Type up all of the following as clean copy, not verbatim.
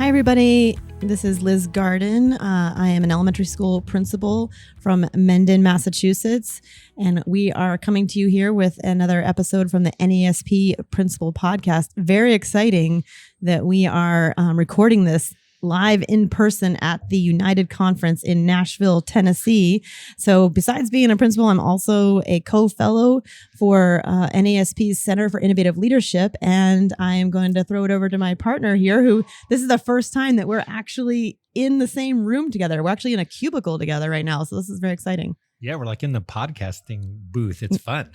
Hi, everybody. This is Liz Garden. I am an elementary school principal from Mendon, Massachusetts, and we are coming to you here with another episode from the NAESP Principal Podcast. Very exciting that we are recording this live in person at the United Conference in Nashville, Tennessee. So besides being a principal, I'm also a co-fellow for NAESP's Center for Innovative Leadership. And I am going to throw it over to my partner here, who this is the first time that we're actually in the same room together. We're actually in a cubicle together right now. So this is very exciting. Yeah, we're like in the podcasting booth. It's fun.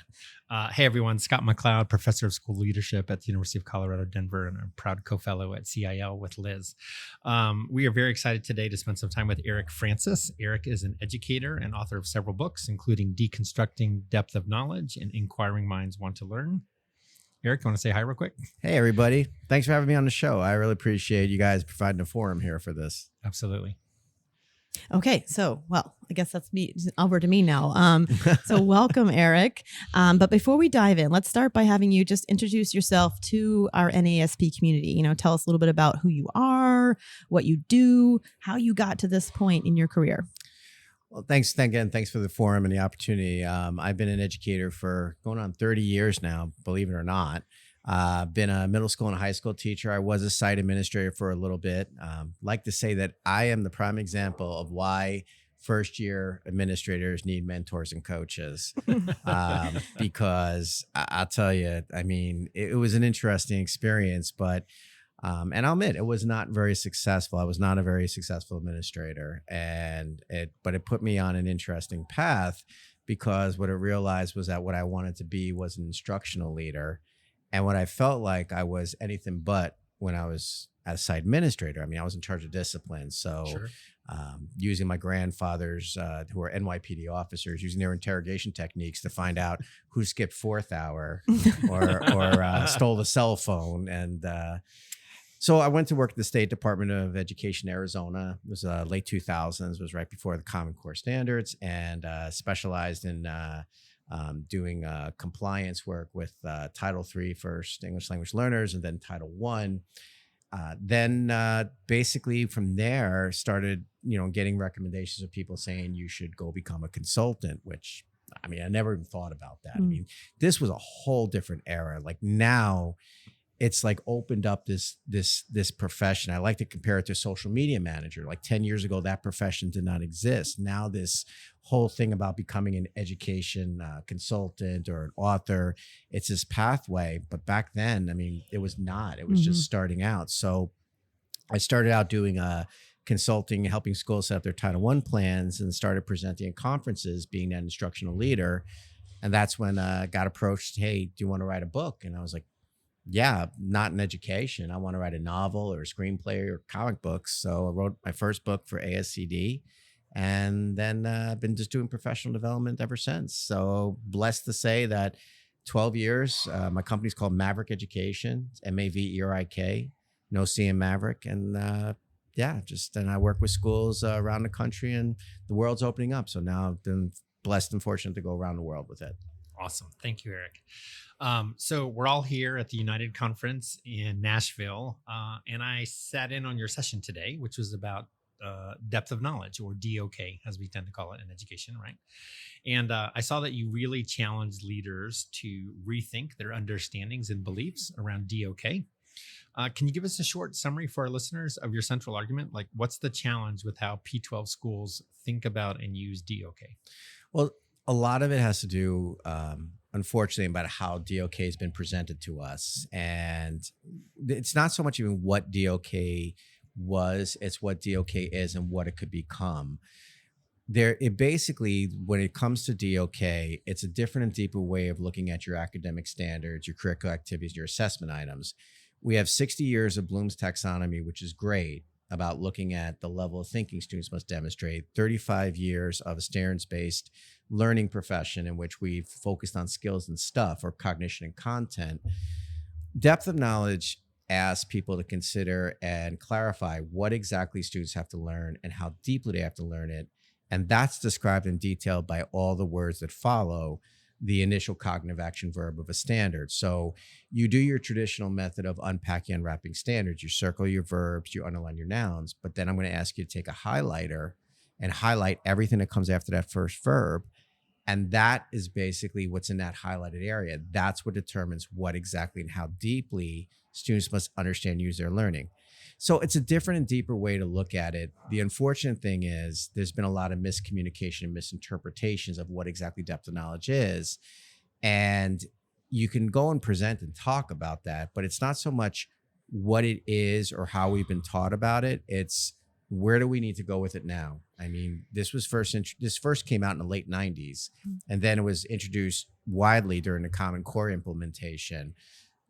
Hey, everyone. Scott McLeod, professor of school leadership at the University of Colorado, Denver, and a proud co-fellow at CIL with Liz. We are very excited today to spend some time with Erik Francis. Erik is an educator and author of several books, including Deconstructing Depth of Knowledge and Inquiring Minds Want to Learn. Erik, you want to say hi real quick? Hey, everybody. Thanks for having me on the show. I really appreciate you guys providing a forum here for this. Absolutely. Okay, so, well, I guess that's me, over to me now. So welcome, Erik. But before we dive in, let's start by having you just introduce yourself to our NAESP community. You know, tell us a little bit about who you are, what you do, how you got to this point in your career. Well, thanks for the forum and the opportunity. I've been an educator for going on 30 years now, believe it or not. Been a middle school and high school teacher. I was a site administrator for a little bit. Like to say that I am the prime example of why first year administrators need mentors and coaches. Because I'll tell you, I mean, it was an interesting experience, but and I'll admit it was not very successful. I was not a very successful administrator, but it put me on an interesting path, because what I realized was that what I wanted to be was an instructional leader. And what I felt like I was anything but when I was as site administrator. I mean, I was in charge of discipline. So Sure. Using my grandfathers who were NYPD officers, using their interrogation techniques to find out who skipped fourth hour or stole the cell phone. And so I went to work at the State Department of Education, Arizona. It was late 2000s, it was right before the Common Core standards, and specialized in doing compliance work with Title III first, English language learners, and then Title I. Then basically from there started, getting recommendations of people saying you should go become a consultant, which, I mean, I never even thought about that. I mean, this was a whole different era. Like now, it's like opened up this profession. I like to compare it to social media manager. Like 10 years ago, that profession did not exist. Now this whole thing about becoming an education consultant or an author, it's this pathway. But back then, I mean, it was not. It was just starting out. So I started out doing consulting, helping schools set up their Title I plans, and started presenting at conferences, being an instructional leader. And that's when I got approached, hey, do you want to write a book? And I was like, yeah, not in education. I want to write a novel or a screenplay or comic books. So I wrote my first book for ASCD, and then I've been just doing professional development ever since. So blessed to say that 12 years, my company's called Maverik Education, it's Maverik, no C in Maverick. And and I work with schools around the country, and the world's opening up. So now I've been blessed and fortunate to go around the world with it. Awesome. Thank you, Erik. So we're all here at the United Conference in Nashville, and I sat in on your session today, which was about depth of knowledge, or DOK, as we tend to call it in education, right? And I saw that you really challenged leaders to rethink their understandings and beliefs around DOK. Can you give us a short summary for our listeners of your central argument? Like, what's the challenge with how P-12 schools think about and use DOK? Well, a lot of it has to do, unfortunately, about how DOK has been presented to us. And it's not so much even what DOK was, it's what DOK is and what it could become. It basically, when it comes to DOK, it's a different and deeper way of looking at your academic standards, your curricular activities, your assessment items. We have 60 years of Bloom's taxonomy, which is great, about looking at the level of thinking students must demonstrate, 35 years of a standards-based learning profession in which we've focused on skills and stuff, or cognition and content. Depth of knowledge asks people to consider and clarify what exactly students have to learn and how deeply they have to learn it. And that's described in detail by all the words that follow. the initial cognitive action verb of a standard. So you do your traditional method of unpacking, unwrapping standards. You circle your verbs, you underline your nouns, but then I'm going to ask you to take a highlighter and highlight everything that comes after that first verb. And that is basically what's in that highlighted area. That's what determines what exactly and how deeply students must understand and use their learning. So it's a different and deeper way to look at it. The unfortunate thing is there's been a lot of miscommunication and misinterpretations of what exactly depth of knowledge is. And you can go and present and talk about that, but it's not so much what it is or how we've been taught about it. It's where do we need to go with it now? I mean, this first came out in the late 90s, and then it was introduced widely during the Common Core implementation.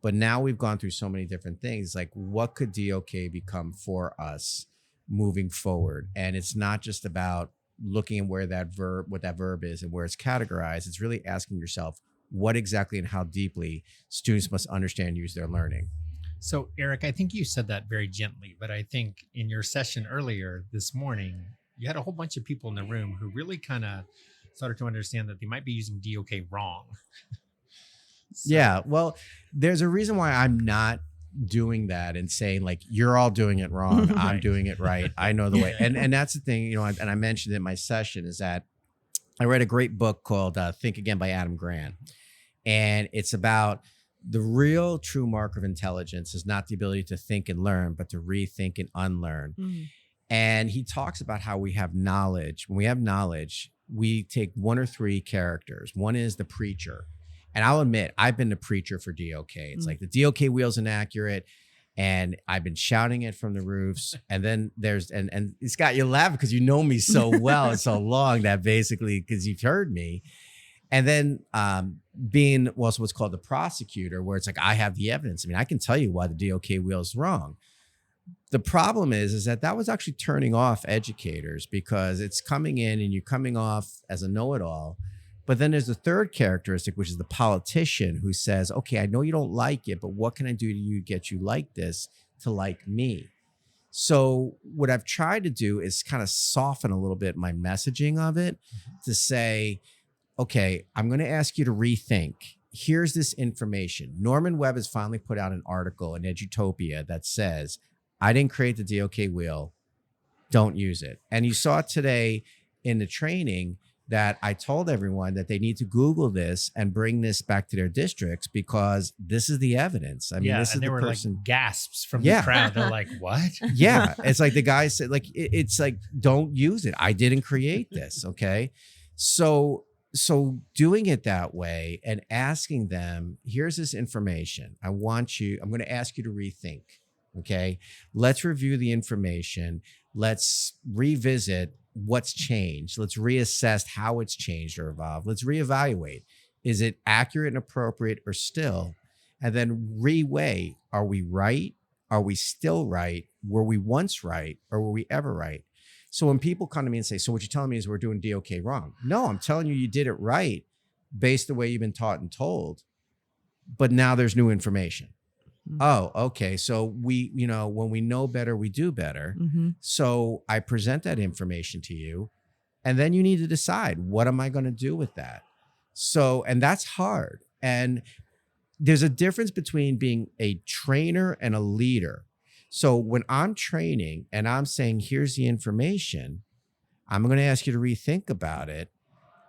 But now we've gone through so many different things. Like, what could DOK become for us moving forward? And it's not just about looking at what that verb is and where it's categorized. It's really asking yourself what exactly and how deeply students must understand and use their learning. So, Erik, I think you said that very gently, but I think in your session earlier this morning, you had a whole bunch of people in the room who really kind of started to understand that they might be using DOK wrong. So. Yeah, well, there's a reason why I'm not doing that and saying like, you're all doing it wrong. Right. I'm doing it right. I know the way. And that's the thing, and I mentioned in my session is that I read a great book called Think Again by Adam Grant. And it's about the real true mark of intelligence is not the ability to think and learn, but to rethink and unlearn. And he talks about how we have knowledge. When we have knowledge, we take one or three characters. One is the preacher. And I'll admit, I've been the preacher for DOK. It's like the DOK wheel's inaccurate. And I've been shouting it from the roofs. And then and Scott, you're laughing because you know me so well and so long that basically, because you've heard me. And then being also what's called the prosecutor, where it's like, I have the evidence. I mean, I can tell you why the DOK wheel is wrong. The problem is that was actually turning off educators because it's coming in and you're coming off as a know-it-all. But then there's the third characteristic, which is the politician who says, okay, I know you don't like it, but what can I do to you get you like this to like me? So what I've tried to do is kind of soften a little bit my messaging of it to say, okay, I'm going to ask you to rethink. Here's this information. Norman Webb has finally put out an article in Edutopia that says, I didn't create the DOK wheel. Don't use it. And you saw today in the training that I told everyone that they need to Google this and bring this back to their districts because this is the evidence. I mean, this is the person. Like gasps from the crowd. They're like, what? Yeah. It's like the guy said, like, it's like, don't use it. I didn't create this. Okay. So doing it that way and asking them, here's this information. I'm going to ask you to rethink. Okay. Let's review the information. Let's revisit what's changed. Let's reassess how it's changed or evolved. Let's reevaluate. Is it accurate and appropriate or still? And then reweigh. Are we right? Are we still right? Were we once right? Or were we ever right? So when people come to me and say, so what you're telling me is we're doing DOK wrong. No, I'm telling you did it right based the way you've been taught and told. But now there's new information. Oh, okay. So we, when we know better, we do better. So I present that information to you, and then you need to decide, what am I going to do with that? So, and that's hard. And there's a difference between being a trainer and a leader. So when I'm training and I'm saying, here's the information, I'm going to ask you to rethink about it.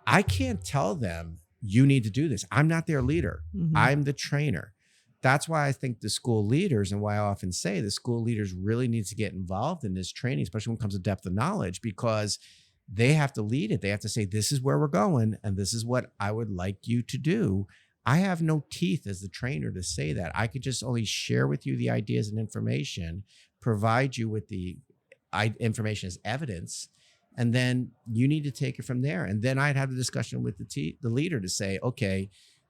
I can't tell them you need to do this. I'm not their leader. I'm the trainer. That's why I think the school leaders, and why I often say the school leaders really need to get involved in this training, especially when it comes to depth of knowledge, because they have to lead it. They have to say, this is where we're going, and this is what I would like you to do. I have no teeth as the trainer to say that. I could just only share with you the ideas and information, provide you with the information as evidence, and then you need to take it from there. And then I'd have the discussion with the leader to say, okay,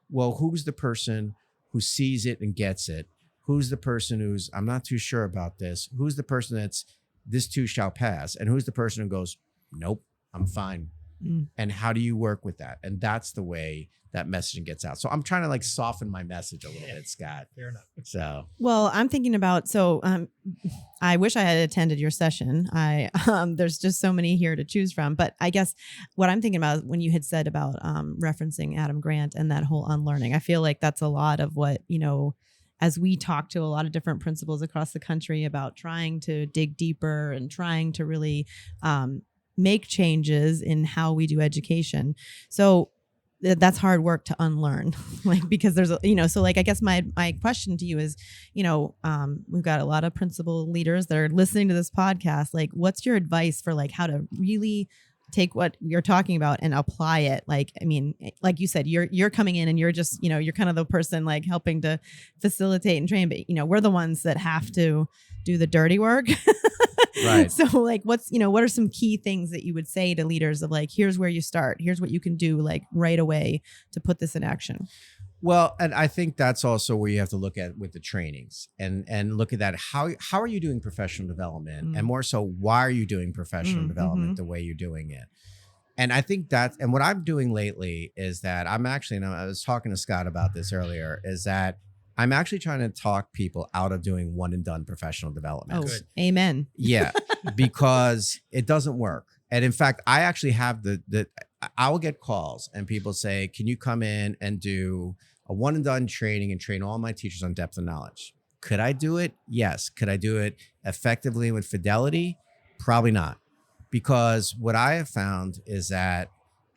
well, who's the person who sees it and gets it? Who's the person who's, I'm not too sure about this? Who's the person that's, this too shall pass? And who's the person who goes, nope, I'm fine. And how do you work with that? And that's the way that messaging gets out. So I'm trying to like soften my message a little bit, Scott. Fair enough. So, Well, I'm thinking about, I wish I had attended your session. There's just so many here to choose from, but I guess what I'm thinking about when you had said about referencing Adam Grant and that whole unlearning, I feel like that's a lot of what, as we talk to a lot of different principals across the country about trying to dig deeper and trying to really make changes in how we do education. So that's hard work to unlearn, because there's I guess my question to you is, we've got a lot of principal leaders that are listening to this podcast. Like, what's your advice for how to really take what you're talking about and apply it? Like you said, you're coming in and you're just, you're kind of the person helping to facilitate and train, but we're the ones that have to do the dirty work. right. So what are some key things that you would say to leaders of here's where you start, here's what you can do right away to put this in action? Well, and I think that's also where you have to look at with the trainings and look at that. How are you doing professional development? And more so, why are you doing professional development the way you're doing it? And I think and what I'm doing lately is that I'm actually, and I was talking to Scott about this earlier, is that I'm actually trying to talk people out of doing one and done professional development. Oh, good. Amen. Yeah, because it doesn't work. And in fact, I actually have I will get calls and people say, can you come in and do a one and done training and train all my teachers on depth of knowledge? Could I do it? Yes. Could I do it effectively with fidelity? Probably not. Because what I have found is that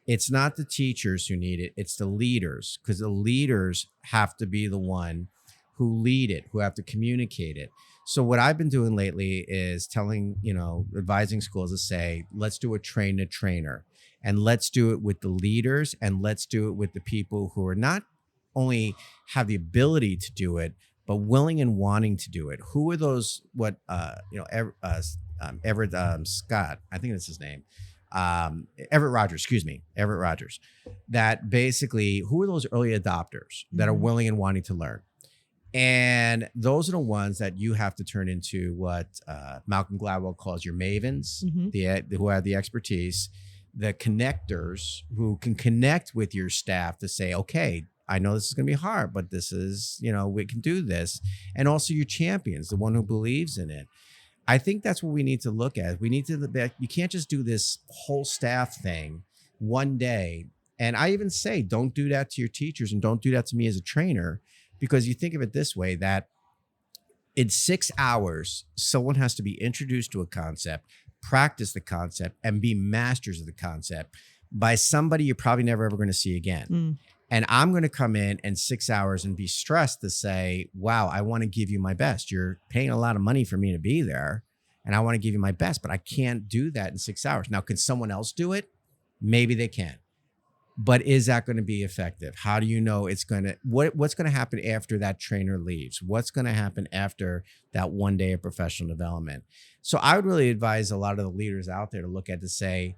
it's not the teachers who need it, it's the leaders, because the leaders have to be the one who lead it, who have to communicate it. So what I've been doing lately is advising schools to say, let's do a train the trainer, and let's do it with the leaders, and let's do it with the people who are not only have the ability to do it, but willing and wanting to do it. Who are those? Everett Scott, I think that's his name. Everett Rogers, that basically, who are those early adopters that are willing and wanting to learn? And those are the ones that you have to turn into what Malcolm Gladwell calls your mavens, who have the expertise, the connectors who can connect with your staff to say, okay, I know this is going to be hard, but this is, we can do this. And also your champions, the one who believes in it. I think that's what we need to look at. We need to, you can't just do this whole staff thing one day. And I even say, don't do that to your teachers and don't do that to me as a trainer, because you think of it this way, that in 6 hours, someone has to be introduced to a concept, practice the concept, and be masters of the concept by somebody you're probably never ever going to see again. And I'm going to come in 6 hours and be stressed to say, wow, I want to give you my best. You're paying a lot of money for me to be there, and I want to give you my best, but I can't do that in 6 hours. Now, can someone else do it? Maybe they can. But is that going to be effective? How do you know it's going to, what's going to happen after that trainer leaves? What's going to happen after that 1 day of professional development? So I would really advise a lot of the leaders out there to look at, to say,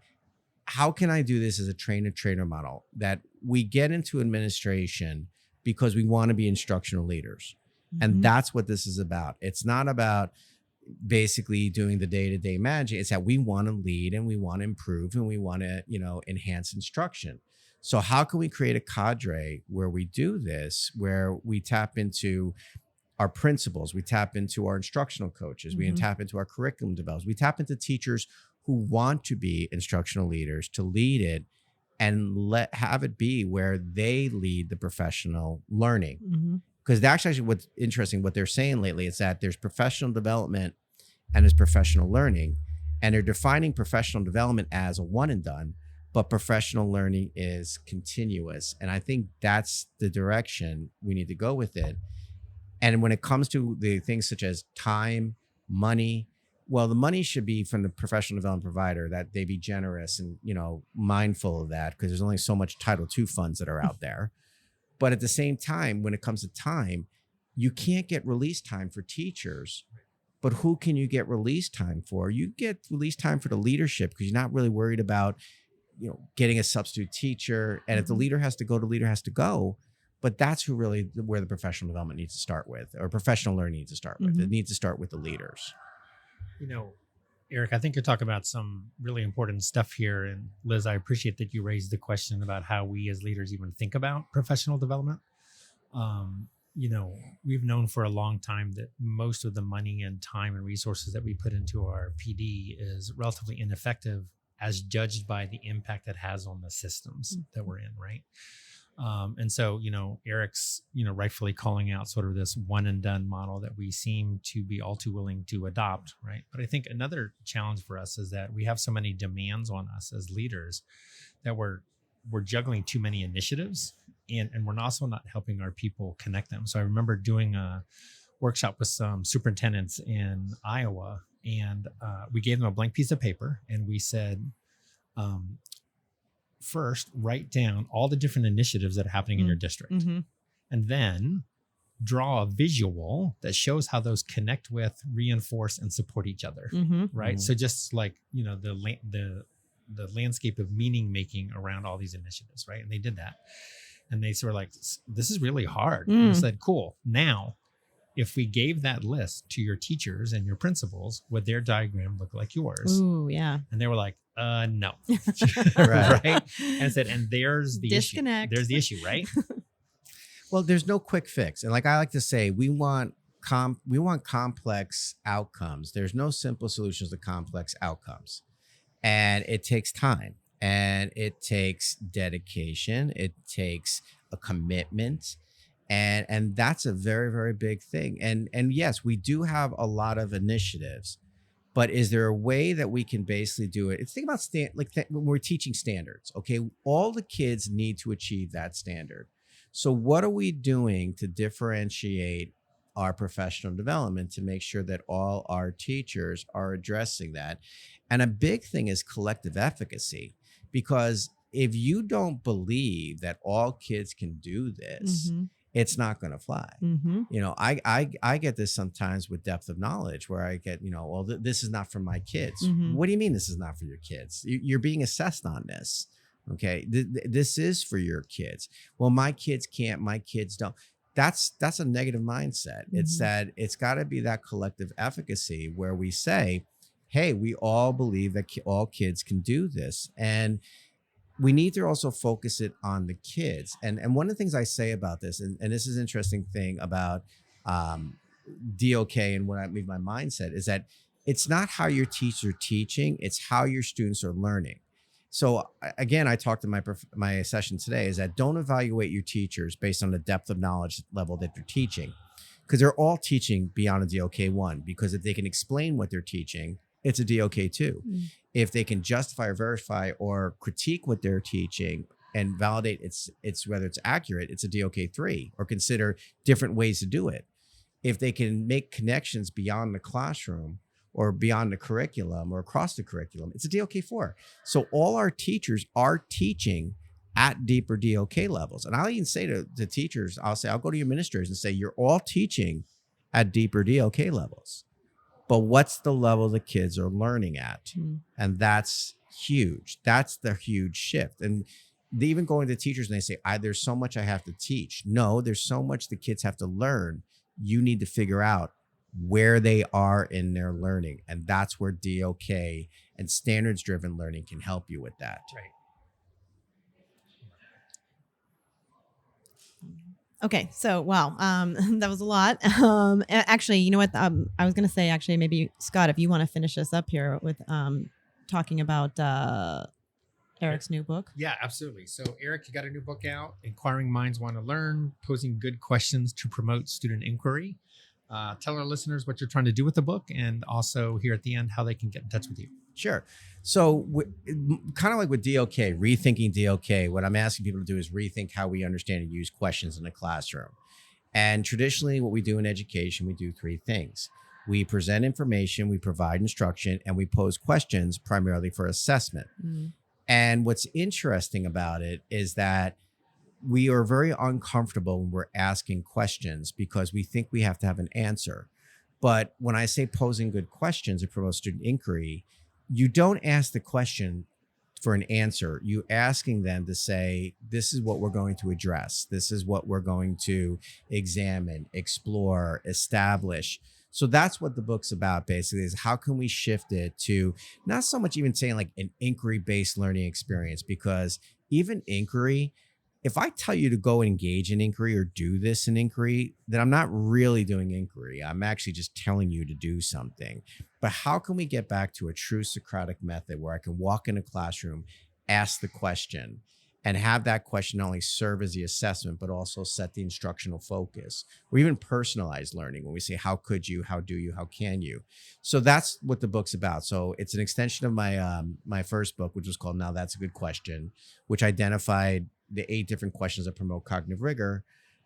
how can I do this as a trainer model, that we get into administration because we want to be instructional leaders. And that's what this is about. It's not about basically doing the day-to-day magic. It's that we want to lead and we want to improve and we want to, enhance instruction. So how can we create a cadre where we do this, where we tap into our principals, we tap into our instructional coaches, we tap into our curriculum developers, we tap into teachers who want to be instructional leaders to lead it, and have it be where they lead the professional learning. Because that's actually what's interesting, what they're saying lately, is that there's professional development and there's professional learning, and they're defining professional development as a one and done, but professional learning is continuous. And I think that's the direction we need to go with it. And when it comes to the things such as time, money, well, the money should be from the professional development provider, that they be generous and, mindful of that, because there's only so much Title II funds that are out there. But at the same time, when it comes to time, you can't get release time for teachers. But who can you get release time for? You get release time for the leadership, because you're not really worried about, getting a substitute teacher. And if the leader has to go, the leader has to go. But that's where the professional development needs to start with, or professional learning needs to start with. It needs to start with the leaders. Eric, I think you're talking about some really important stuff here. And Liz, I appreciate that you raised the question about how we as leaders even think about professional development. You know, we've known for a long time that most of the money and time and resources that we put into our PD is relatively ineffective as judged by the impact it has on the systems that we're in, right? And so, you know, Eric's, you know, rightfully calling out sort of this one and done model that we seem to be all too willing to adopt, right? But I think another challenge for us is that we have so many demands on us as leaders that we're juggling too many initiatives, and we're also not helping our people connect them. So I remember doing a workshop with some superintendents in Iowa, and we gave them a blank piece of paper, and we said, first, write down all the different initiatives that are happening in your district, and then draw a visual that shows how those connect with, reinforce, and support each other. Right. So just like, you know, the landscape of meaning making around all these initiatives. Right. And they did that. And they were like, this is really hard. And I said, cool. Now, if we gave that list to your teachers and your principals, would their diagram look like yours? Ooh, yeah. And they were like, no. Right. Right. And I said, and there's the Disconnect. issue. There's the issue, right? Well, there's no quick fix. And like I like to say, we want complex outcomes. There's no simple solutions to complex outcomes. And it takes time, and it takes dedication. It takes a commitment. And that's a very, very big thing. And yes, we do have a lot of initiatives, but is there a way that we can basically do it? Think about when we're teaching standards, okay? All the kids need to achieve that standard. So what are we doing to differentiate our professional development to make sure that all our teachers are addressing that? And a big thing is collective efficacy, because if you don't believe that all kids can do this, it's not going to fly. You know, I get this sometimes with depth of knowledge, where I get, you know, well, this is not for my kids. What do you mean this is not for your kids? You're being assessed on this. Okay. This is for your kids. Well, my kids can't, my kids don't. That's a negative mindset. It's that it's got to be that collective efficacy where we say, hey, we all believe that all kids can do this. And we need to also focus it on the kids. And one of the things I say about this, and this is an interesting thing about DOK and what I mean my mindset, is that it's not how your teachers are teaching, it's how your students are learning. So again, I talked in my session today, is that don't evaluate your teachers based on the depth of knowledge level that they're teaching, because they're all teaching beyond a DOK 1, because if they can explain what they're teaching, it's a DOK 2. If they can justify or verify or critique what they're teaching and validate it's whether it's accurate, it's a DOK 3, or consider different ways to do it. If they can make connections beyond the classroom or beyond the curriculum or across the curriculum, it's a DOK 4. So all our teachers are teaching at deeper DOK levels. And I'll even say to the teachers, I'll go to your administrators and say, you're all teaching at deeper DOK levels. But what's the level the kids are learning at? And that's huge. That's the huge shift. And they even going to teachers and they say, there's so much I have to teach. No, there's so much the kids have to learn. You need to figure out where they are in their learning. And that's where DOK and standards-driven learning can help you with that. Right. Okay, so wow, that was a lot. Actually, you know what? I was going to say, actually, maybe Scott, if you want to finish us up here with talking about Eric's new book. Yeah, absolutely. So, Eric, you got a new book out, Inquiring Minds Want to Learn, Posing Good Questions to Promote Student Inquiry. Tell our listeners what you're trying to do with the book, and also here at the end, how they can get in touch with you. Sure. So kind of like with DOK, rethinking DOK, what I'm asking people to do is rethink how we understand and use questions in the classroom. And traditionally, what we do in education, we do 3 things. We present information, we provide instruction, and we pose questions primarily for assessment. And what's interesting about it is that we are very uncomfortable when we're asking questions because we think we have to have an answer. But when I say posing good questions to promote student inquiry, you don't ask the question for an answer. You asking them to say, this is what we're going to address. This is what we're going to examine, explore, establish. So that's what the book's about, basically, is how can we shift it to not so much even saying like an inquiry-based learning experience, because even inquiry, if I tell you to go engage in inquiry or do this in inquiry, then I'm not really doing inquiry. I'm actually just telling you to do something. But how can we get back to a true Socratic method where I can walk in a classroom, ask the question, and have that question not only serve as the assessment, but also set the instructional focus, or even personalized learning when we say, how could you, how do you, how can you? So that's what the book's about. So it's an extension of my my first book, which was called Now That's a Good Question, which identified the 8 different questions that promote cognitive rigor.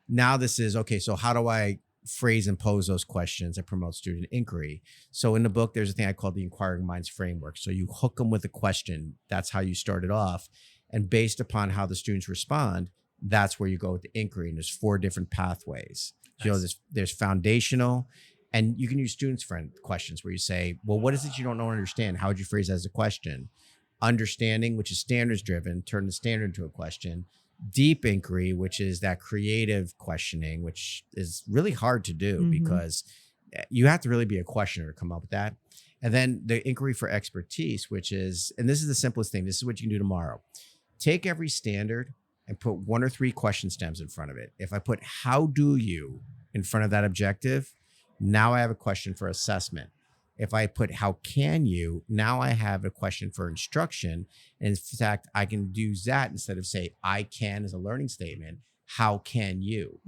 Now this is, okay, so how do I phrase and pose those questions that promote student inquiry? So in the book, there's a thing I call the Inquiring Minds Framework. So you hook them with a question. That's how you start it off. And based upon how the students respond, that's where you go with the inquiry. And there's 4 different pathways. Nice. You know, there's foundational, and you can use students' friend questions where you say, well, what is it you don't know or understand? How would you phrase that as a question? Understanding, which is standards driven, turn the standard into a question. Deep inquiry, which is that creative questioning, which is really hard to do because you have to really be a questioner to come up with that. And then the inquiry for expertise, which is, and this is the simplest thing. This is what you can do tomorrow. Take every standard and put 1 or 3 question stems in front of it. If I put how do you in front of that objective, now I have a question for assessment. If I put how can you, now I have a question for instruction. And in fact, I can use that instead of say I can as a learning statement. How can you?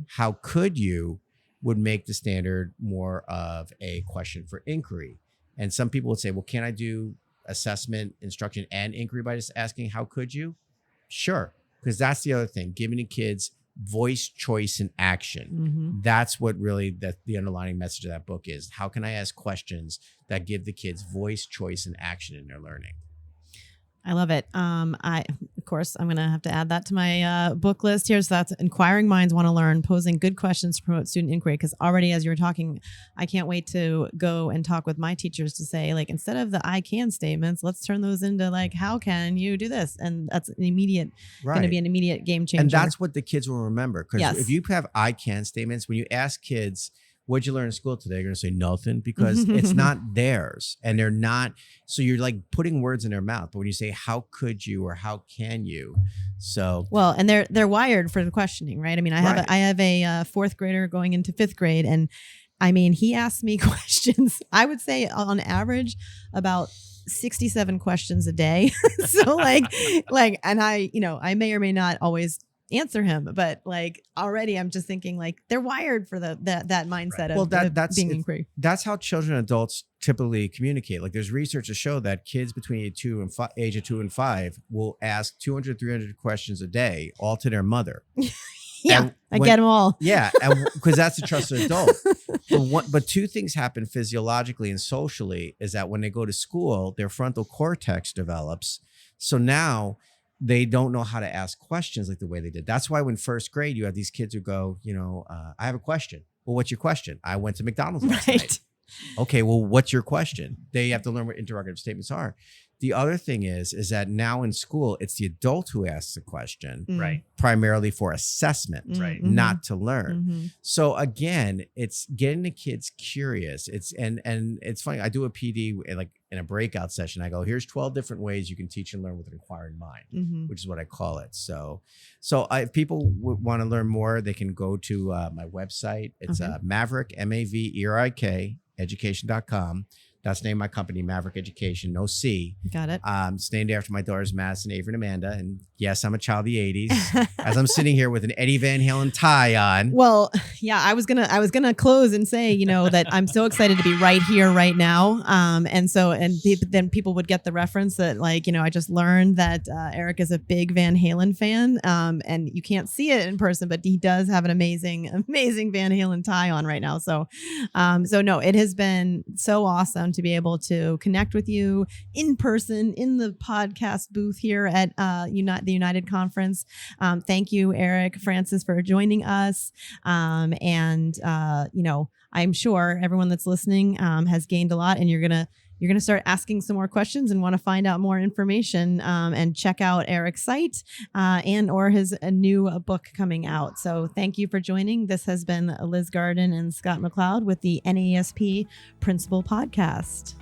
How could you would make the standard more of a question for inquiry. And some people would say, well, can I do assessment, instruction, and inquiry by just asking, how could you? Sure. Because that's the other thing, giving the kids voice, choice, and action. That's what really the underlying message of that book is. How can I ask questions that give the kids voice, choice, and action in their learning? I love it. Of course, I'm going to have to add that to my book list here. So that's Inquiring Minds Want to Learn, Posing Good Questions to Promote Student Inquiry. Because already as you were talking, I can't wait to go and talk with my teachers to say, like, instead of the I can statements, let's turn those into like, how can you do this? And that's an immediate, going to be an immediate game changer. And that's what the kids will remember. Because if you have I can statements, when you ask kids, what'd you learn in school today? They're going to say nothing because it's not theirs and they're not. So you're like putting words in their mouth. But when you say, how could you, or how can you? So, well, and they're wired for the questioning, right? I mean, I have a 4th grader going into 5th grade. And I mean, he asks me questions, I would say on average about 67 questions a day. So and I may or may not always answer him, but like already I'm just thinking like they're wired for that mindset of that's being inquiry. That's how children and adults typically communicate. Like there's research to show that kids between age of 2 and 5 will ask 200, 300 questions a day, all to their mother. Yeah, I get them all. Yeah, and because that's a trusted adult. But 2 things happen physiologically and socially is that when they go to school, their frontal cortex develops. So now they don't know how to ask questions like the way they did. That's why when 1st grade, you have these kids who go, I have a question. Well, what's your question? I went to McDonald's last night. Okay, well, what's your question? They have to learn what interrogative statements are. The other thing is that now in school, it's the adult who asks the question, right? Primarily for assessment, right? Not to learn. So again, it's getting the kids curious. And it's funny. I do a PD in a breakout session. I go, here's 12 different ways you can teach and learn with an inquiring mind, which is what I call it. So if people want to learn more, they can go to my website. It's Maverik, Maverik, education.com. That's the name of my company, Maverik Education, no C. Got it. It's named after my daughters, Madison, Avery, and Amanda. And yes, I'm a child of the 80s. As I'm sitting here with an Eddie Van Halen tie on. Well, yeah, I was gonna close and say, that I'm so excited to be right here, right now. Then people would get the reference that, I just learned that Erik is a big Van Halen fan. And you can't see it in person, but he does have an amazing Van Halen tie on right now. So no, it has been so awesome to be able to connect with you in person in the podcast booth here at the United Conference. Thank you, Erik Francis, for joining us. I'm sure everyone that's listening has gained a lot, and you're going to you're going to start asking some more questions and want to find out more information, and check out Erik's site and or his new book coming out. So thank you for joining. This has been Liz Garden and Scott McLeod with the NAESP Principal Podcast.